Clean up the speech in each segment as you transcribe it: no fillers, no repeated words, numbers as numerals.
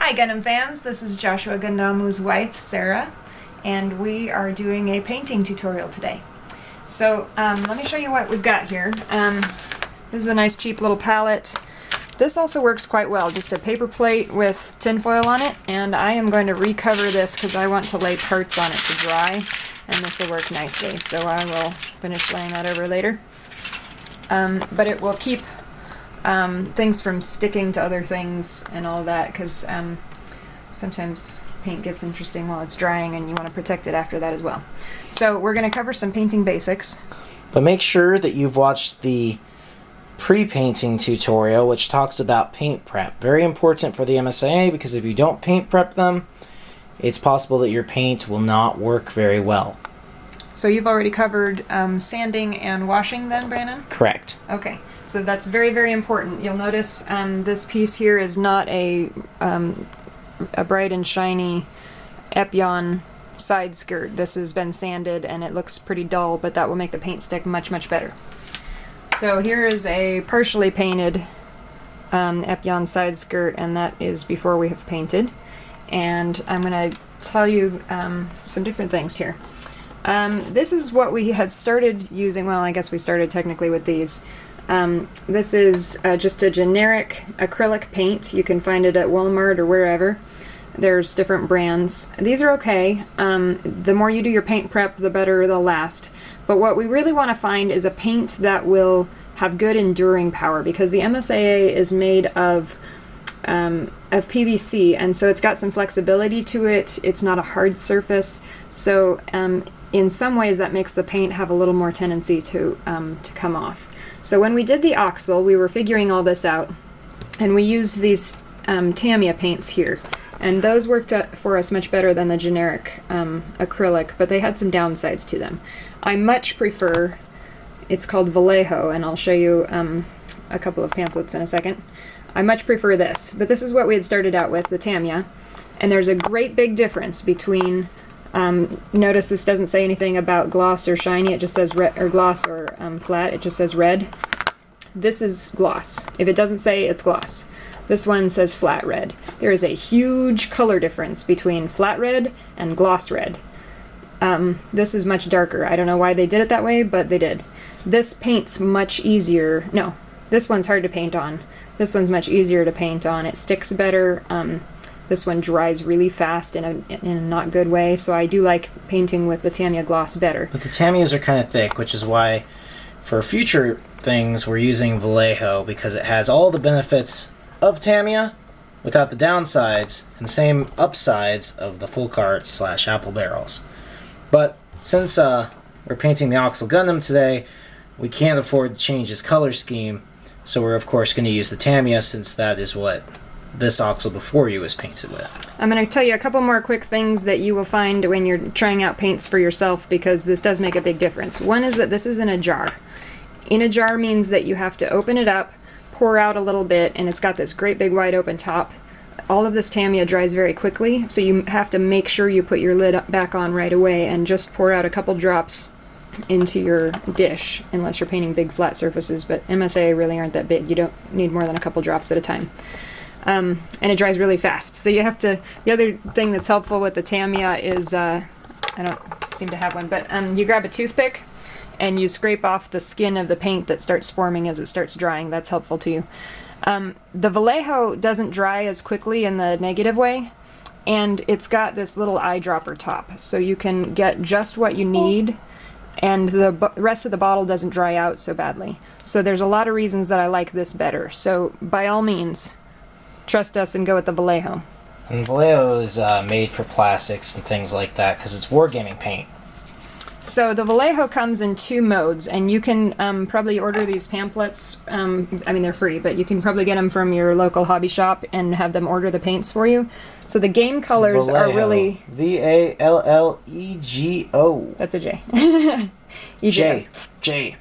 Hi Gundam fans, this is Joshua Gundamu's wife, Sarah, and we are doing a painting tutorial today. So let me show you what we've got here. This is a nice cheap little palette. This also works quite well, just a paper plate with tinfoil on it, and I am going to recover this because I want to lay parts on it to dry, and this will work nicely, so I will finish laying that over later. But it will keep things from sticking to other things and all that, because sometimes paint gets interesting while it's drying and you want to protect it after that as well. So we're going to cover some painting basics. But make sure that you've watched the pre-painting tutorial, which talks about paint prep. Very important for the MSIA, because if you don't paint prep them, it's possible that your paint will not work very well. So you've already covered sanding and washing then, Brandon? Correct. Okay, so that's very, very important. You'll notice this piece here is not a bright and shiny Epyon side skirt. This has been sanded and it looks pretty dull, but that will make the paint stick much, much better. So here is a partially painted Epyon side skirt, and that is before we have painted. And I'm going to tell you some different things here. This is what we had started using. Well, I guess we started technically with these. This is just a generic acrylic paint. You can find it at Walmart or wherever. There's different brands. These are okay. The more you do your paint prep, the better they'll last. But what we really want to find is a paint that will have good enduring power, because the MSIA is made of PVC, and so it's got some flexibility to it. It's not a hard surface, so in some ways that makes the paint have a little more tendency to come off. So when we did the oxel, we were figuring all this out, and we used these Tamiya paints here, and those worked for us much better than the generic acrylic, but they had some downsides to them. I much prefer, it's called Vallejo, and I'll show you a couple of pamphlets in a second. I much prefer this, but this is what we had started out with, the Tamiya, and there's a great big difference between, notice this doesn't say anything about gloss or shiny, it just says red, or gloss or flat, it just says red. This is gloss. If it doesn't say, it's gloss. This one says flat red. There is a huge color difference between flat red and gloss red. This is much darker. I don't know why they did it that way, but they did. This paints much easier. No, this one's hard to paint on. This one's much easier to paint on. It sticks better. This one dries really fast in a not good way, so I do like painting with the Tamiya gloss better. But the Tamiyas are kind of thick, which is why for future things we're using Vallejo, because it has all the benefits of Tamiya without the downsides and the same upsides of the full cart / apple barrels. But since we're painting the Oxel Gundam today, we can't afford to change his color scheme, so we're of course going to use the Tamiya, since that is what this Oxel before you was painted with. I'm going to tell you a couple more quick things that you will find when you're trying out paints for yourself, because this does make a big difference. One is that this is in a jar. In a jar means that you have to open it up, pour out a little bit, and it's got this great big wide open top. All of this Tamiya dries very quickly, so you have to make sure you put your lid back on right away and just pour out a couple drops into your dish, unless you're painting big flat surfaces, but MSA really aren't that big. You don't need more than a couple drops at a time. And it dries really fast. So you have to, the other thing that's helpful with the Tamiya is, I don't seem to have one, but you grab a toothpick and you scrape off the skin of the paint that starts forming as it starts drying. That's helpful to you. The Vallejo doesn't dry as quickly in the negative way, and it's got this little eyedropper top, so you can get just what you need, and the rest of the bottle doesn't dry out so badly. So there's a lot of reasons that I like this better. So by all means, trust us and go with the Vallejo. And Vallejo is made for plastics and things like that, because it's wargaming paint. So the Vallejo comes in two modes, and you can probably order these pamphlets. I mean, they're free, but you can probably get them from your local hobby shop and have them order the paints for you. So the game colors Vallejo. are really... V-A-L-L-E-G-O. That's a J. J.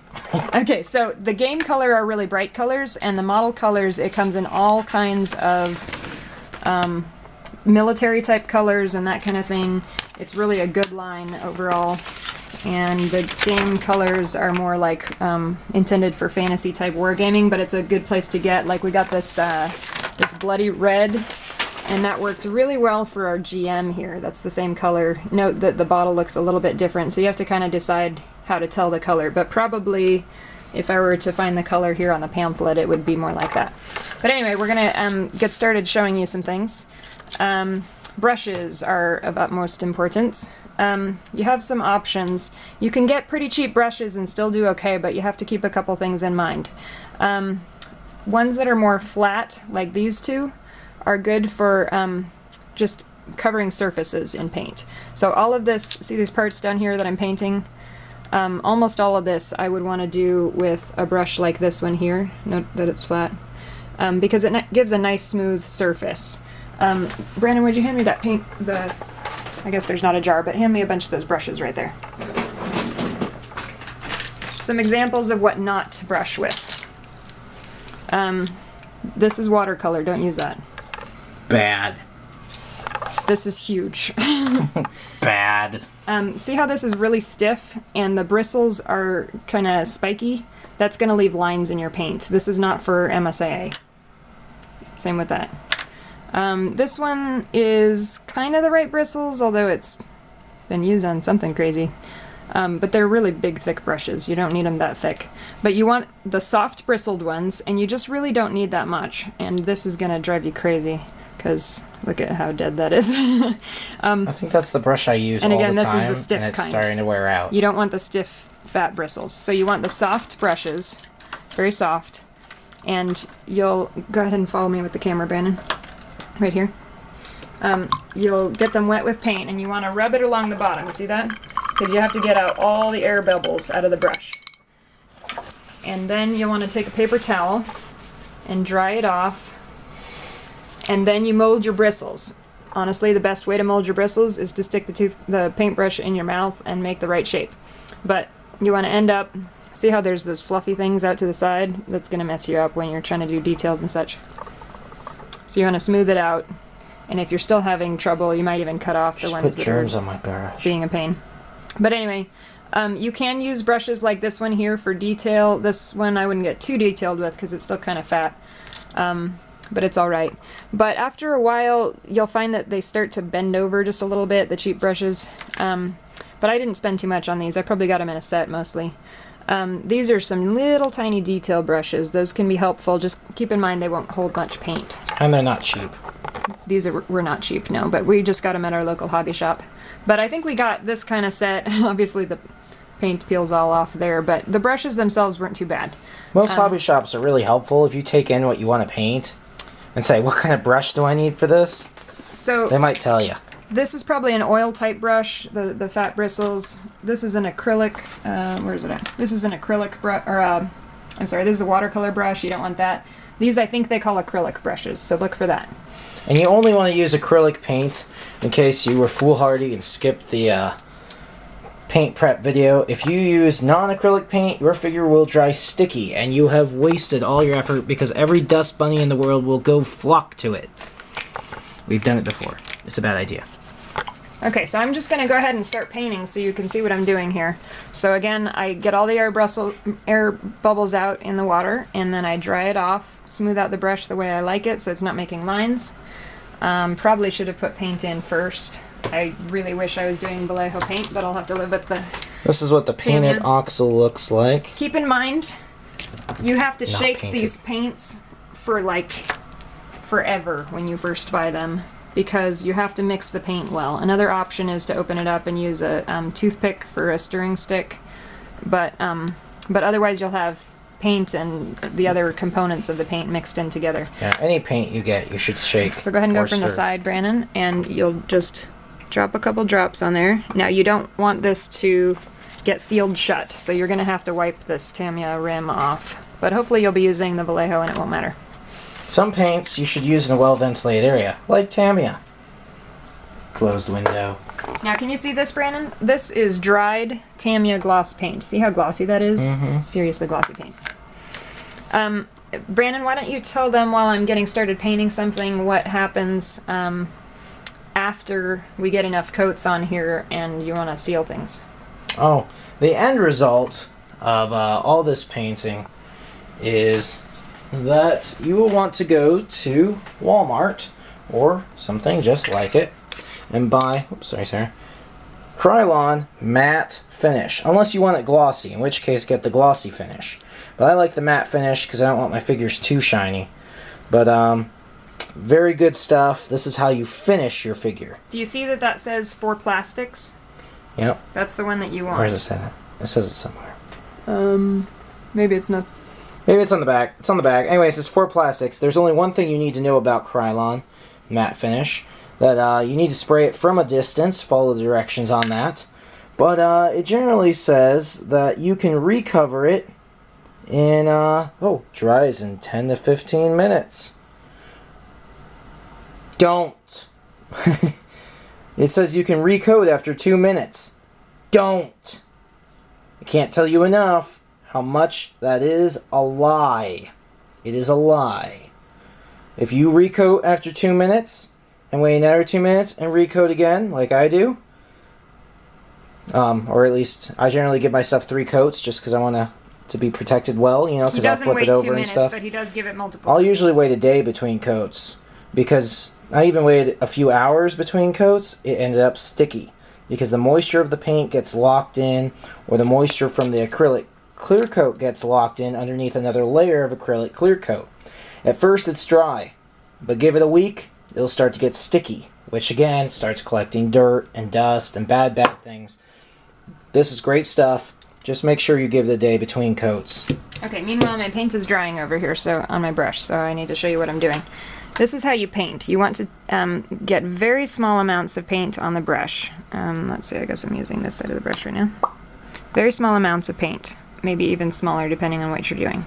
Okay, so the game color are really bright colors, and the model colors, it comes in all kinds of military type colors and that kind of thing. It's really a good line overall. And the game colors are more like intended for fantasy type wargaming, but it's a good place to get. Like we got this this bloody red And that worked really well for our GM here. That's the same color. Note that the bottle looks a little bit different, so you have to kind of decide how to tell the color. But probably, if I were to find the color here on the pamphlet, it would be more like that. But anyway, we're gonna get started showing you some things. Brushes are of utmost importance. You have some options. You can get pretty cheap brushes and still do okay, but you have to keep a couple things in mind. Ones that are more flat, like these two, are good for just covering surfaces in paint. So all of this, see these parts down here that I'm painting? Almost all of this I would want to do with a brush like this one here. Note that it's flat. Because it gives a nice smooth surface. Brandon, would you hand me that paint? I guess there's not a jar, but hand me a bunch of those brushes right there. Some examples of what not to brush with. This is watercolor, don't use that. Bad. This is huge. Bad. See how this is really stiff and the bristles are kind of spiky? That's going to leave lines in your paint. This is not for MSIA. Same with that. This one is kind of the right bristles, although it's been used on something crazy. But they're really big, thick brushes. You don't need them that thick. But you want the soft bristled ones, and you just really don't need that much. And this is going to drive you crazy, because look at how dead that is. I think that's the brush I use all the time, this is the stiff and it's kind. starting to wear out. You don't want the stiff, fat bristles. So you want the soft brushes, very soft. And you'll go ahead and follow me with the camera, Brandon. Right here. You'll get them wet with paint, and you want to rub it along the bottom. You see that? Because you have to get out all the air bubbles out of the brush. And then you'll want to take a paper towel and dry it off. And then you mold your bristles. Honestly, the best way to mold your bristles is to stick the paintbrush in your mouth and make the right shape. But you want to end up, see how there's those fluffy things out to the side? That's going to mess you up when you're trying to do details and such. So you want to smooth it out. And if you're still having trouble, you might even cut off the ones that are on my brush. being a pain. But anyway, you can use brushes like this one here for detail. This one I wouldn't get too detailed with because it's still kind of fat. But it's alright. But after a while, you'll find that they start to bend over just a little bit, the cheap brushes. But I didn't spend too much on these. I probably got them in a set mostly. These are some little tiny detail brushes. Those can be helpful. Just keep in mind they won't hold much paint. And they're not cheap. These were not cheap, no, but we just got them at our local hobby shop. But I think we got this kind of set. Obviously the paint peels all off there, but the brushes themselves weren't too bad. Most hobby shops are really helpful if you take in what you want to paint and say, what kind of brush do I need for this? So they might tell you. This is probably an oil type brush, the fat bristles. This is an acrylic, where is it at? This is an acrylic brush, or I'm sorry, this is a watercolor brush. You don't want that. These I think they call acrylic brushes, so look for that. And you only want to use acrylic paint in case you were foolhardy and skipped the paint prep video. If you use non-acrylic paint, your figure will dry sticky, and you have wasted all your effort because every dust bunny in the world will go flock to it. We've done it before. It's a bad idea. Okay, so I'm just going to go ahead and start painting so you can see what I'm doing here. So again, I get all the air bubbles out in the water, and then I dry it off, smooth out the brush the way I like it so it's not making lines. Probably should have put paint in first. I really wish I was doing Vallejo paint, but I'll have to live with the... This is what the painted oxel looks like. Keep in mind, you have to shake painted. these paints for like forever when you first buy them, because you have to mix the paint well. Another option is to open it up and use a toothpick for a stirring stick, but otherwise you'll have paint and the other components of the paint mixed in together. Yeah, any paint you get, you should shake. So go ahead and go from the stir. side, Brandon, and you'll just drop a couple drops on there. Now you don't want this to get sealed shut, so you're going to have to wipe this Tamiya rim off. But hopefully you'll be using the Vallejo and it won't matter. Some paints you should use in a well-ventilated area, like Tamiya. Closed window. Now can you see this, Brandon? This is dried Tamiya gloss paint. See how glossy that is? Mm-hmm. Seriously glossy paint. Brandon, why don't you tell them while I'm getting started painting something what happens after we get enough coats on here and you want to seal things. Oh, the end result of all this painting is that you will want to go to Walmart or something just like it and buy, oops, sorry, Sarah, Krylon matte finish. Unless you want it glossy, in which case get the glossy finish. But I like the matte finish because I don't want my figures too shiny. But very good stuff. This is how you finish your figure. Do you see that says for plastics? Yep. That's the one that you want. Where does it say that? It says it somewhere. Maybe it's not. Maybe it's on the back. It's on the back. Anyways, it's for plastics. There's only one thing you need to know about Krylon matte finish. That you need to spray it from a distance. Follow the directions on that. But it generally says that you can recover it in, dries in 10 to 15 minutes. Don't. It says you can recoat after 2 minutes. Don't. I can't tell you enough how much that is a lie. It is a lie. If you recoat after 2 minutes and wait another 2 minutes and recoat again, like I do, or at least I generally give myself 3 coats just because I want to be protected well, you know, because I'll flip it over and stuff. But he does give it multiple. I'll usually wait a day between coats because I even waited a few hours between coats. It ended up sticky because the moisture of the paint gets locked in, or the moisture from the acrylic clear coat gets locked in underneath another layer of acrylic clear coat. At first it's dry, but give it a week, it'll start to get sticky, which again starts collecting dirt and dust and bad things. This is great stuff. Just make sure you give it a day between coats. Okay, meanwhile my paint is drying over here, so on my brush, so I need to show you what I'm doing. This is how you paint. You want to get very small amounts of paint on the brush. Let's see, I guess I'm using this side of the brush right now. Very small amounts of paint, maybe even smaller depending on what you're doing.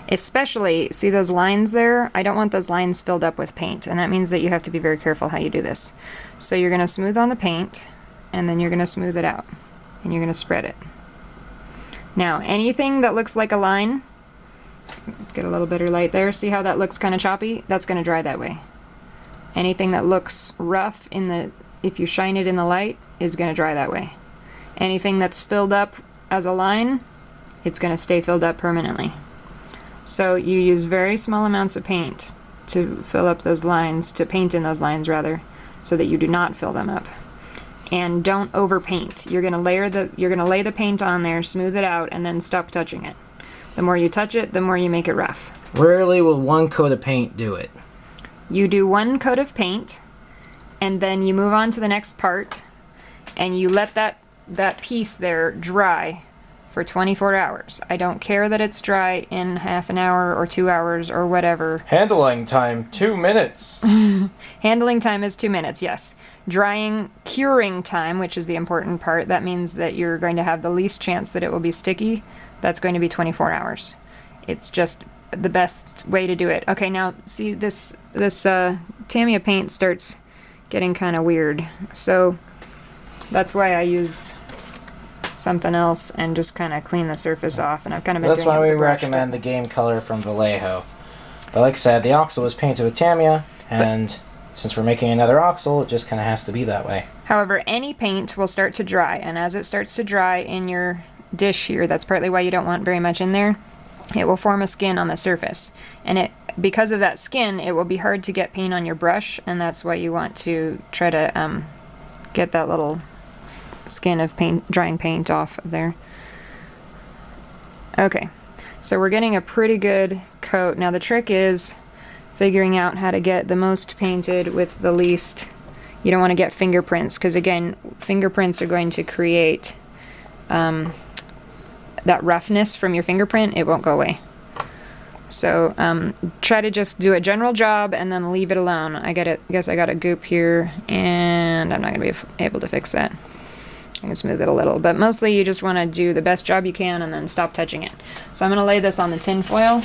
Especially, see those lines there? I don't want those lines filled up with paint, and that means that you have to be very careful how you do this. So you're going to smooth on the paint, and then you're going to smooth it out, and you're going to spread it. Now, anything that looks like a line, let's get a little bit of light there. See how that looks kind of choppy? That's going to dry that way. Anything that looks rough if you shine it in the light, is going to dry that way. Anything that's filled up as a line, it's going to stay filled up permanently. So you use very small amounts of paint to fill up those lines, to paint in those lines rather, so that you do not fill them up. And don't overpaint. You're going to lay the paint on there, smooth it out, and then stop touching it. The more you touch it, the more you make it rough. Rarely will one coat of paint do it. You do one coat of paint, and then you move on to the next part, and you let that piece there dry for 24 hours. I don't care that it's dry in half an hour or 2 hours or whatever. Handling time, 2 minutes. Handling time is 2 minutes, yes. Curing time, which is the important part, that means that you're going to have the least chance that it will be sticky. That's going to be 24 hours. It's just the best way to do it. Okay, now see this Tamiya paint starts getting kind of weird. So that's why I use something else and just kind of clean the surface off. And I've kind of been That's doing why it we with the brush, recommend the game color from Vallejo. But like I said, the oxel was painted with Tamiya, and since we're making another oxel, it just kind of has to be that way. However, any paint will start to dry, and as it starts to dry in your dish here, that's partly why you don't want very much in there, it will form a skin on the surface. And because of that skin, it will be hard to get paint on your brush, and that's why you want to try to get that little skin of drying paint off of there. Okay, so we're getting a pretty good coat. Now the trick is figuring out how to get the most painted with the least. You don't want to get fingerprints, because again, fingerprints are going to create that roughness from your fingerprint. It won't go away. So try to just do a general job and then leave it alone. I guess I got a goop here, and I'm not going to be able to fix that. I can smooth it a little, but mostly you just want to do the best job you can and then stop touching it. So I'm going to lay this on the tin foil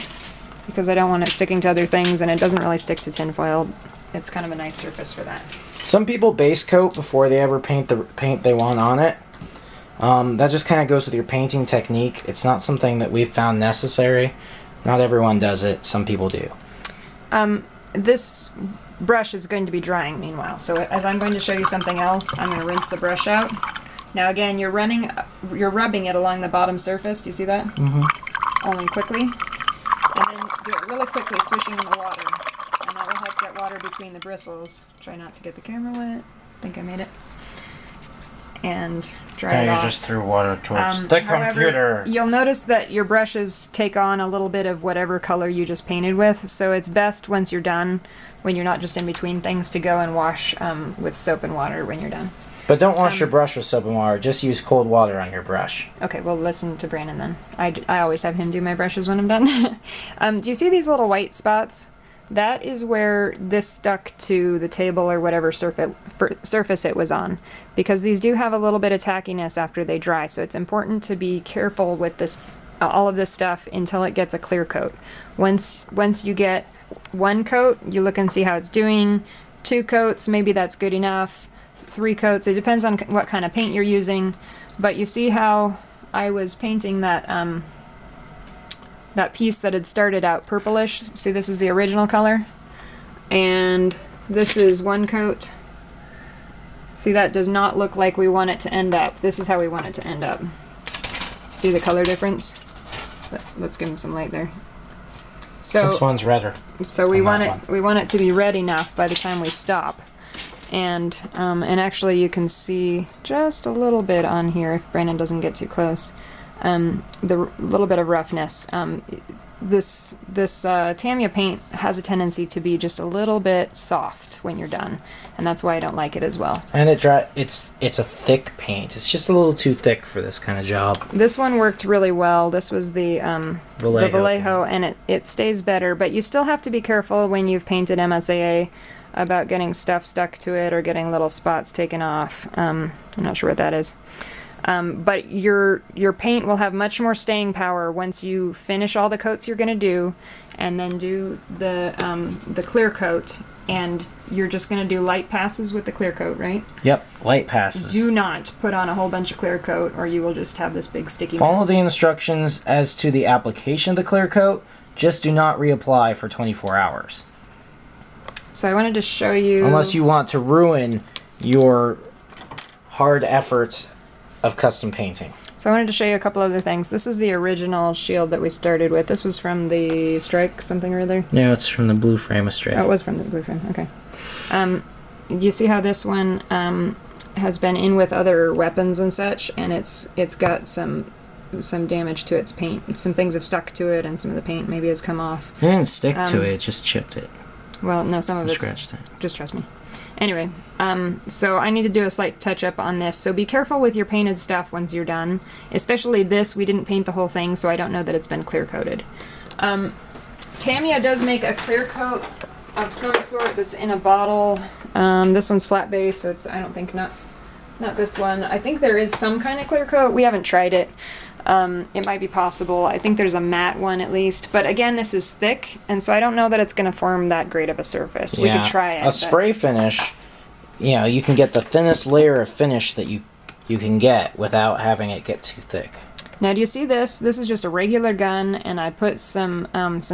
because I don't want it sticking to other things, and it doesn't really stick to tin foil. It's kind of a nice surface for that. Some people base coat before they ever paint the paint they want on it. That just kind of goes with your painting technique. It's not something that we've found necessary. Not everyone does it. Some people do. This brush is going to be drying meanwhile. So as I'm going to show you something else, I'm going to rinse the brush out. Now again, you're rubbing it along the bottom surface. Do you see that? Mm-hmm. Only quickly. And then do it really quickly, swishing in the water. And that will help that water be between the bristles. Try not to get the camera wet. I think I made it. And dry it off. You just threw water towards the computer. You'll notice that your brushes take on a little bit of whatever color you just painted with, so it's best once you're done, when you're not just in between things, to go and wash with soap and water when you're done. But don't wash your brush with soap and water. Just use cold water on your brush. Okay, well, listen to Brandon then. I always have him do my brushes when I'm done. Do you see these little white spots? That is where this stuck to the table or whatever surface it was on, because these do have a little bit of tackiness after they dry, so it's important to be careful with this, all of this stuff until it gets a clear coat. Once you get one coat, you look and see how it's doing. 2 coats, maybe that's good enough. 3 coats, it depends on what kind of paint you're using. But you see how I was painting that that piece that had started out purplish. See, this is the original color, and this is 1 coat. See, that does not look like we want it to end up. This is how we want it to end up. See the color difference? Let's give him some light there. So this one's redder. So we want it to be red enough by the time we stop. And actually you can see just a little bit on here if Brandon doesn't get too close. The little bit of roughness. This Tamiya paint has a tendency to be just a little bit soft when you're done, and that's why I don't like it as well. And it's a thick paint. It's just a little too thick for this kind of job. This one worked really well. This was the Vallejo, and it stays better, but you still have to be careful when you've painted MSAA about getting stuff stuck to it or getting little spots taken off. I'm not sure what that is. But your paint will have much more staying power once you finish all the coats you're going to do, and then do the clear coat, and you're just going to do light passes with the clear coat, right? Yep, light passes. Do not put on a whole bunch of clear coat, or you will just have this big sticky Follow mess. the instructions as to the application of the clear coat. Just do not reapply for 24 hours. So I wanted to show you... Unless you want to ruin your hard efforts of custom painting. So I wanted to show you a couple other things. This is the original shield that we started with. This was from the Strike something or other? No, it's from the Blue Frame of Strike. Oh, it was from the Blue Frame, okay. You see how this one has been in with other weapons and such, and it's got some damage to its paint. Some things have stuck to it, and some of the paint maybe has come off. It didn't stick to it, it just chipped it. Well, no, some of it's... Scratched it. Just trust me. Anyway, so I need to do a slight touch-up on this. So be careful with your painted stuff once you're done. Especially this, we didn't paint the whole thing, so I don't know that it's been clear-coated. Tamiya does make a clear coat of some sort that's in a bottle. This one's flat base, so it's, I don't think, not this one. I think there is some kind of clear coat. We haven't tried it. It might be possible. I think there's a matte one at least. But again, this is thick, and so I don't know that it's going to form that great of a surface. Yeah, we could try it. A spray finish, you can get the thinnest layer of finish that you can get without having it get too thick. Now, do you see this? This is just a regular gun, and I put some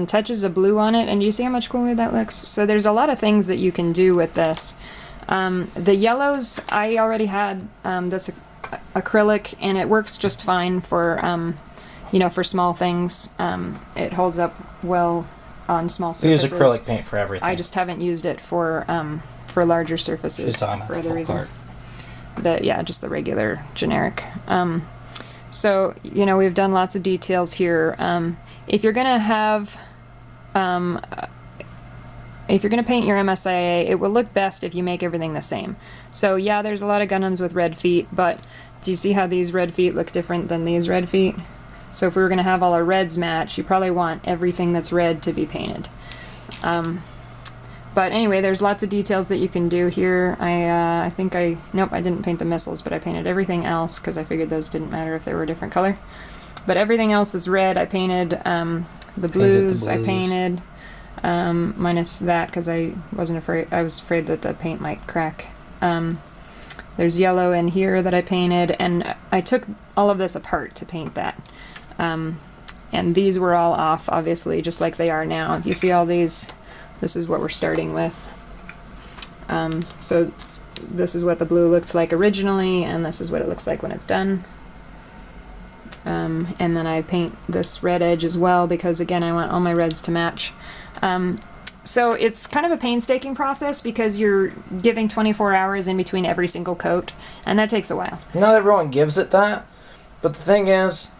touches of blue on it, and do you see how much cooler that looks? So there's a lot of things that you can do with this. The yellows, I already had this acrylic, and it works just fine for for small things. It holds up well on small surfaces. Use acrylic paint for everything. I just haven't used it for larger surfaces for other reasons. Just the regular generic. So we've done lots of details here. If you're gonna have if you're going to paint your MSIA, it will look best if you make everything the same. So yeah, there's a lot of Gundams with red feet, but do you see how these red feet look different than these red feet? So if we were going to have all our reds match, you probably want everything that's red to be painted. But anyway, there's lots of details that you can do here. Nope, I didn't paint the missiles, but I painted everything else because I figured those didn't matter if they were a different color. But everything else that's red, I painted. The blues, I painted. Minus that because I was afraid that the paint might crack. There's yellow in here that I painted, and I took all of this apart to paint that. And these were all off, obviously, just like they are now. You see all these? This is what we're starting with. So this is what the blue looked like originally, and this is what it looks like when it's done. And then I paint this red edge as well because, again, I want all my reds to match. So it's kind of a painstaking process because you're giving 24 hours in between every single coat, and that takes a while. Not everyone gives it that, but the thing is,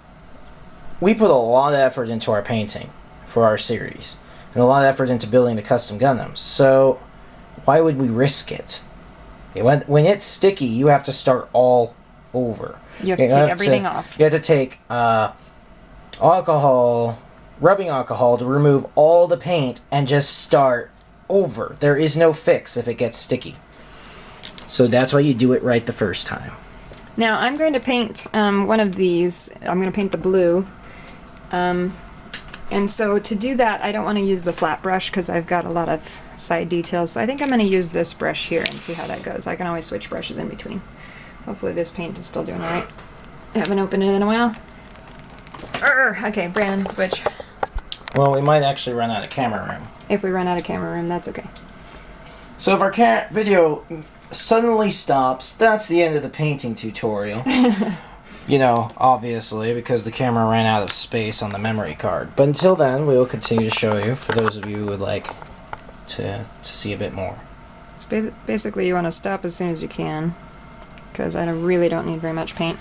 we put a lot of effort into our painting for our series, and a lot of effort into building the custom Gundams. So why would we risk it? When it's sticky, you have to start all over. You have to take everything off. You have to take alcohol, rubbing alcohol to remove all the paint and just start over. There is no fix if it gets sticky. So that's why you do it right the first time. Now I'm going to paint one of these. I'm going to paint the blue. And so to do that, I don't want to use the flat brush because I've got a lot of side details. So I think I'm going to use this brush here and see how that goes. I can always switch brushes in between. Hopefully this paint is still doing all right. I haven't opened it in a while. Okay, Brandon, switch. Well, we might actually run out of camera room. If we run out of camera room, that's okay. So if our video suddenly stops, that's the end of the painting tutorial. You know, obviously, because the camera ran out of space on the memory card. But until then, we will continue to show you, for those of you who would like to see a bit more. So basically, you want to stop as soon as you can, because I really don't need very much paint.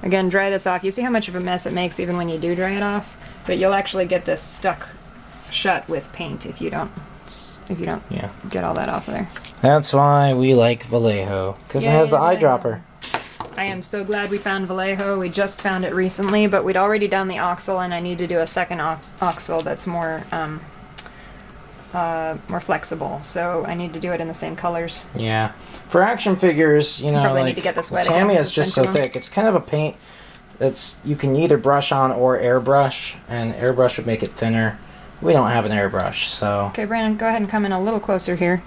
Again, dry this off. You see how much of a mess it makes even when you do dry it off? But you'll actually get this stuck shut with paint if you don't get all that off of there. That's why we like Vallejo, because it has the eyedropper. I am so glad we found Vallejo. We just found it recently, but we'd already done the oxel, and I need to do a second oxel that's more flexible. So I need to do it in the same colors. Yeah. For action figures, you know, probably like need to get this wet Tamiya again, is just so thick. It's kind of a paint that's you can either brush on or airbrush, and airbrush would make it thinner. We don't have an airbrush, so. Okay, Brandon, go ahead and come in a little closer here.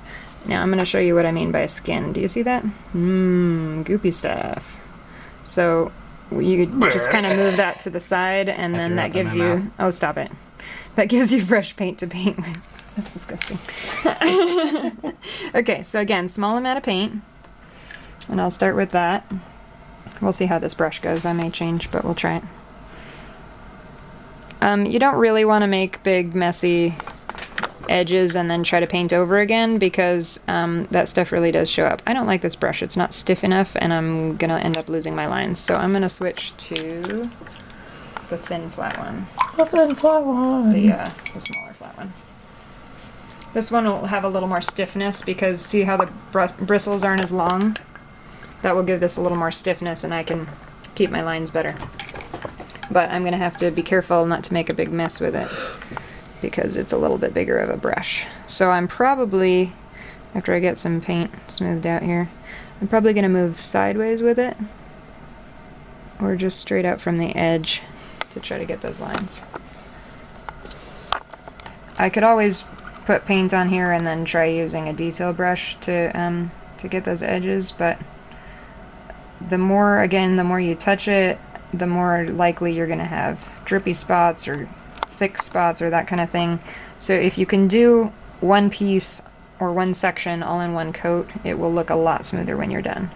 Now I'm going to show you what I mean by skin. Do you see that? Goopy stuff. So you just kind of move that to the side, and then that gives you... Oh, stop it. That gives you fresh paint to paint with. That's disgusting. Okay, so again, small amount of paint. And I'll start with that. We'll see how this brush goes. I may change, but we'll try it. You don't really want to make big, messy edges and then try to paint over again, because that stuff really does show up. I don't like this brush. It's not stiff enough, and I'm gonna end up losing my lines. So I'm gonna switch to the thin flat one. The thin flat one. The smaller flat one. This one will have a little more stiffness because see how the bristles aren't as long? That will give this a little more stiffness, and I can keep my lines better. But I'm gonna have to be careful not to make a big mess with it, because it's a little bit bigger of a brush. So I'm probably, after I get some paint smoothed out here, I'm probably going to move sideways with it, or just straight out from the edge to try to get those lines. I could always put paint on here and then try using a detail brush to get those edges, but the more you touch it, the more likely you're going to have drippy spots or thick spots or that kind of thing. So if you can do one piece or one section all in one coat, it will look a lot smoother when you're done.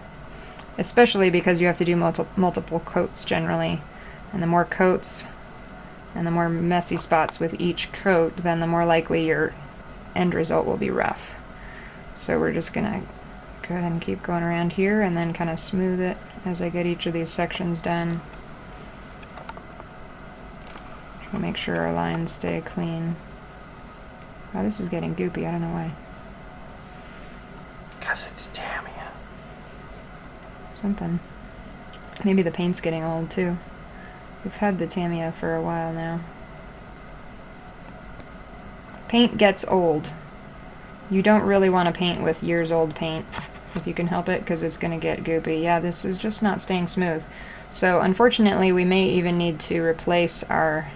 Especially because you have to do multiple coats generally. And the more coats and the more messy spots with each coat, then the more likely your end result will be rough. So we're just gonna go ahead and keep going around here and then kind of smooth it as I get each of these sections done. Make sure our lines stay clean. Oh, this is getting goopy. I don't know why. Because it's Tamiya. Something. Maybe the paint's getting old too. We've had the Tamiya for a while now. Paint gets old. You don't really want to paint with years old paint if you can help it, because it's going to get goopy. Yeah, this is just not staying smooth. So unfortunately, we may even need to replace our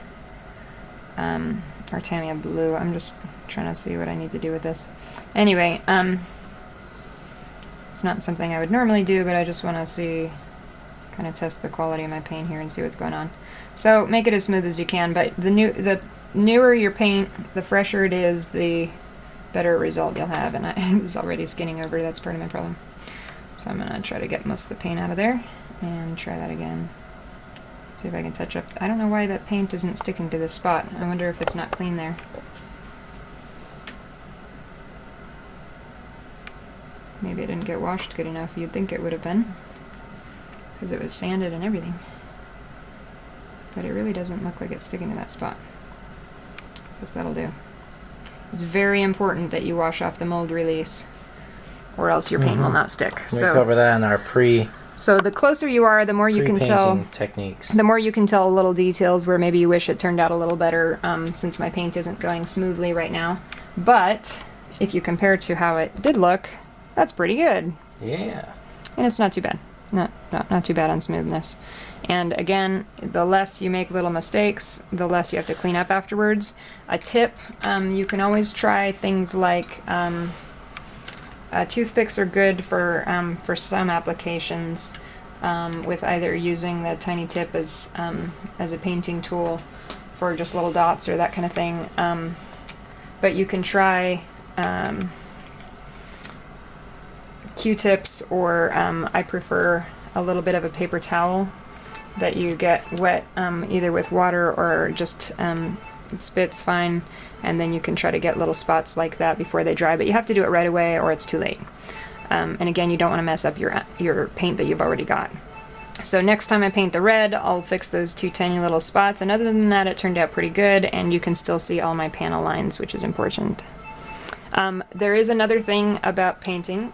Tamiya blue. I'm just trying to see what I need to do with this. Anyway, it's not something I would normally do, but I just want to see, kind of test the quality of my paint here and see what's going on. So make it as smooth as you can, but the newer your paint, the fresher it is, the better result you'll have. And it's already skinning over. That's part of my problem. So I'm gonna try to get most of the paint out of there and try that again. See if I can touch up. I don't know why that paint isn't sticking to this spot. I wonder if it's not clean there. Maybe it didn't get washed good enough. You'd think it would have been, because it was sanded and everything. But it really doesn't look like it's sticking to that spot. Guess that'll do. It's very important that you wash off the mold release, or else your paint will not stick. We cover that in our So the closer you are, the more you can tell techniques. The more you can tell little details where maybe you wish it turned out a little better, since my paint isn't going smoothly right now. But if you compare to how it did look, that's pretty good. Yeah. And it's not too bad. Not too bad on smoothness. And again, the less you make little mistakes, the less you have to clean up afterwards. A tip, you can always try things like toothpicks are good for some applications, with either using the tiny tip as a painting tool for just little dots or that kind of thing. But you can try Q-tips, or I prefer a little bit of a paper towel that you get wet either with water or just spit's fine, and then you can try to get little spots like that before they dry, but you have to do it right away or it's too late. And again, you don't want to mess up your paint that you've already got. So next time I paint the red, I'll fix those two tiny little spots, and other than that, it turned out pretty good, and you can still see all my panel lines, which is important. There is another thing about painting.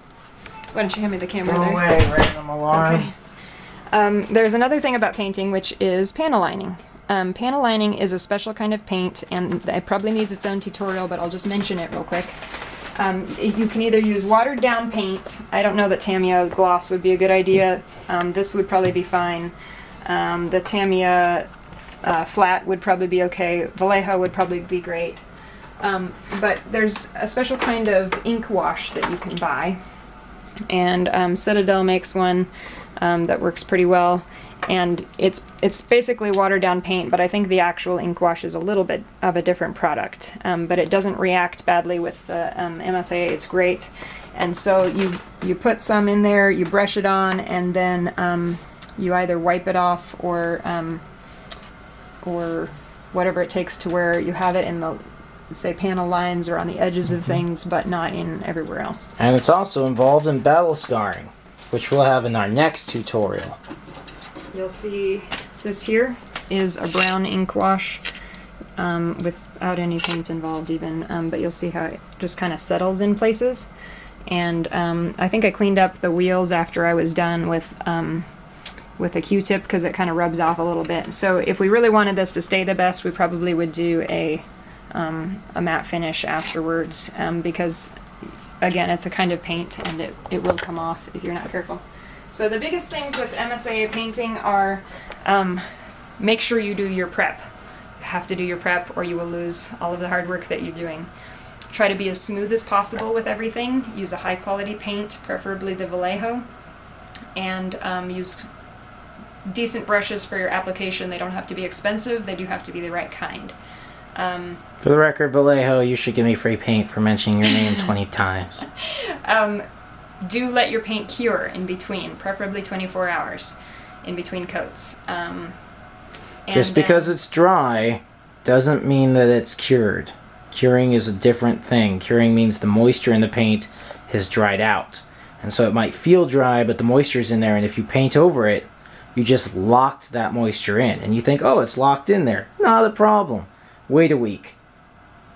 Why don't you hand me the camera Go there? away, random alarm. Okay. There's another thing about painting, which is panel lining. Panel lining is a special kind of paint, and it probably needs its own tutorial, but I'll just mention it real quick. You can either use watered down paint. I don't know that Tamiya gloss would be a good idea. This would probably be fine. The Tamiya flat would probably be okay. Vallejo would probably be great. But there's a special kind of ink wash that you can buy. And Citadel makes one that works pretty well, and it's basically watered down paint, but I think the actual ink wash is a little bit of a different product, but it doesn't react badly with the MSA. It's great. And so you put some in there, you brush it on, and then you either wipe it off or whatever it takes to where you have it in the, say, panel lines or on the edges of things, but not in everywhere else. And it's also involved in battle scarring, which we'll have in our next tutorial. You'll see this here is a brown ink wash without any paint involved even, but you'll see how it just kind of settles in places. And I think I cleaned up the wheels after I was done with a Q-tip, because it kind of rubs off a little bit. So if we really wanted this to stay the best, we probably would do a matte finish afterwards, because again, it's a kind of paint and it will come off if you're not careful. So the biggest things with MSA painting are make sure you do your prep. You have to do your prep or you will lose all of the hard work that you're doing. Try to be as smooth as possible with everything. Use a high quality paint, preferably the Vallejo, and use decent brushes for your application. They don't have to be expensive, they do have to be the right kind. For the record, Vallejo, you should give me free paint for mentioning your name 20 times. Do let your paint cure in between, preferably 24 hours in between coats. Just because it's dry doesn't mean that it's cured. Curing is a different thing. Curing means the moisture in the paint has dried out. And so it might feel dry, but the moisture's in there, and if you paint over it, you just locked that moisture in. And you think, oh, it's locked in there. Not a problem. Wait a week.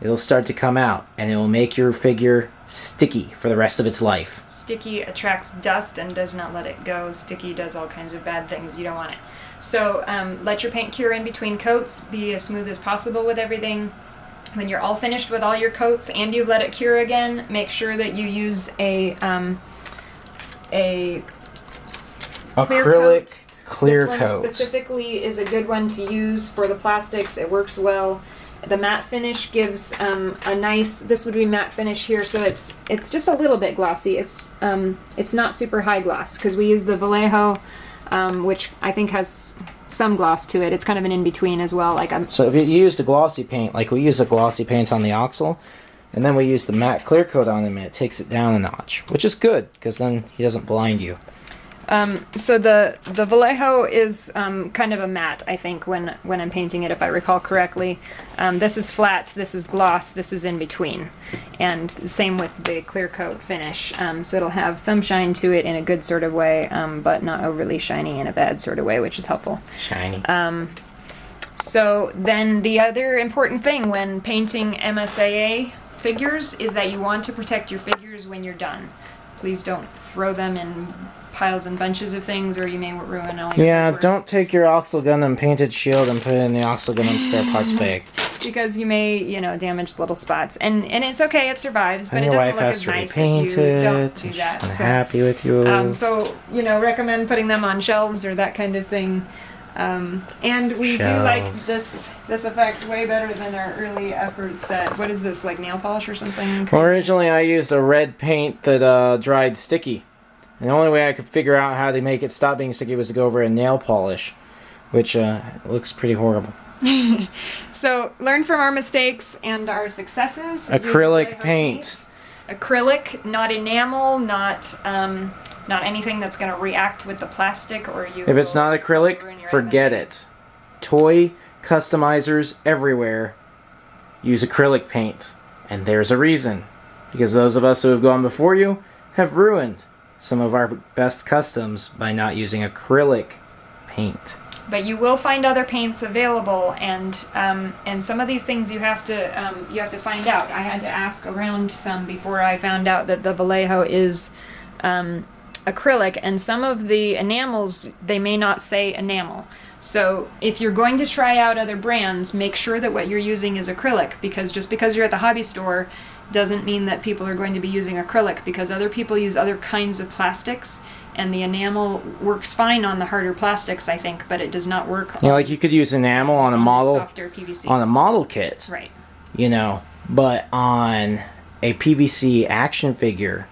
It'll start to come out, and it will make your figure sticky for the rest of its life. Sticky attracts dust and does not let it go. Sticky does all kinds of bad things. You don't want it. So let your paint cure in between coats. Be as smooth as possible with everything. When you're all finished with all your coats and you've let it cure again, make sure that you use a acrylic clear coat. This coat one specifically is a good one to use for the plastics. It works well. The matte finish gives a nice, this would be matte finish here, so it's just a little bit glossy. It's not super high gloss, because we use the Vallejo, which I think has some gloss to it. It's kind of an in-between as well. So if you use the glossy paint, like we use the glossy paint on the Oxel, and then we use the matte clear coat on him, and it takes it down a notch, which is good, because then he doesn't blind you. So the Vallejo is kind of a matte, I think, when I'm painting it, if I recall correctly. This is flat, this is gloss, this is in between. And same with the clear coat finish. So it'll have some shine to it in a good sort of way, but not overly shiny in a bad sort of way, which is helpful. Shiny. So then the other important thing when painting MSAA figures is that you want to protect your figures when you're done. Please don't throw them in piles and bunches of things, or you may ruin all your Yeah, work. don't take your Oxel Gundam painted shield and put it in the Oxel Gundam spare parts bag. Because you may, damage little spots. And it's okay, it survives, but And it your doesn't wife look has as to nice repaint if you it. don't do She's that. not happy with you. So, recommend putting them on shelves or that kind of thing. And we do like this effect way better than our early efforts at, what is this, like nail polish or something? Well, originally I used a red paint that dried sticky. And the only way I could figure out how to make it stop being sticky was to go over a nail polish, which looks pretty horrible. So learn from our mistakes and our successes. Acrylic paint. Acrylic, not enamel, not anything that's going to react with the plastic, or you. If it's not acrylic, forget it. Toy customizers everywhere use acrylic paint. And there's a reason. Because those of us who have gone before you have ruined some of our best customs by not using acrylic paint. But you will find other paints available, and some of these things you have to find out. I had to ask around some before I found out that the Vallejo is acrylic, and some of the enamels, they may not say enamel. So if you're going to try out other brands, make sure that what you're using is acrylic, because just because you're at the hobby store doesn't mean that people are going to be using acrylic, because other people use other kinds of plastics, and the enamel works fine on the harder plastics, I think, but it does not work on, Like you could use enamel on a the model softer PVC. on a model kit. Right. But on a PVC action figure,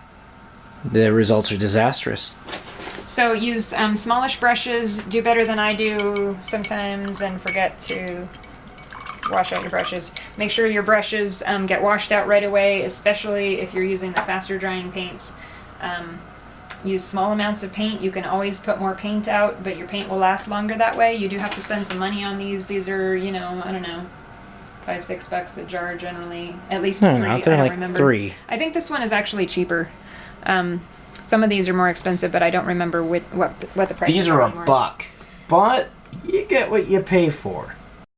the results are disastrous. So use smallish brushes, do better than I do sometimes, and forget to wash out your brushes. Make sure your brushes get washed out right away, especially if you're using the faster drying paints. Use small amounts of paint. You can always put more paint out, but your paint will last longer that way. You do have to spend some money on these. These are, I don't know, $5-6 a jar generally. At least 3. I They're don't like remember. 3. I think this one is actually cheaper. Some of these are more expensive, but I don't remember what the price is. These are anymore. $1, but you get what you pay for.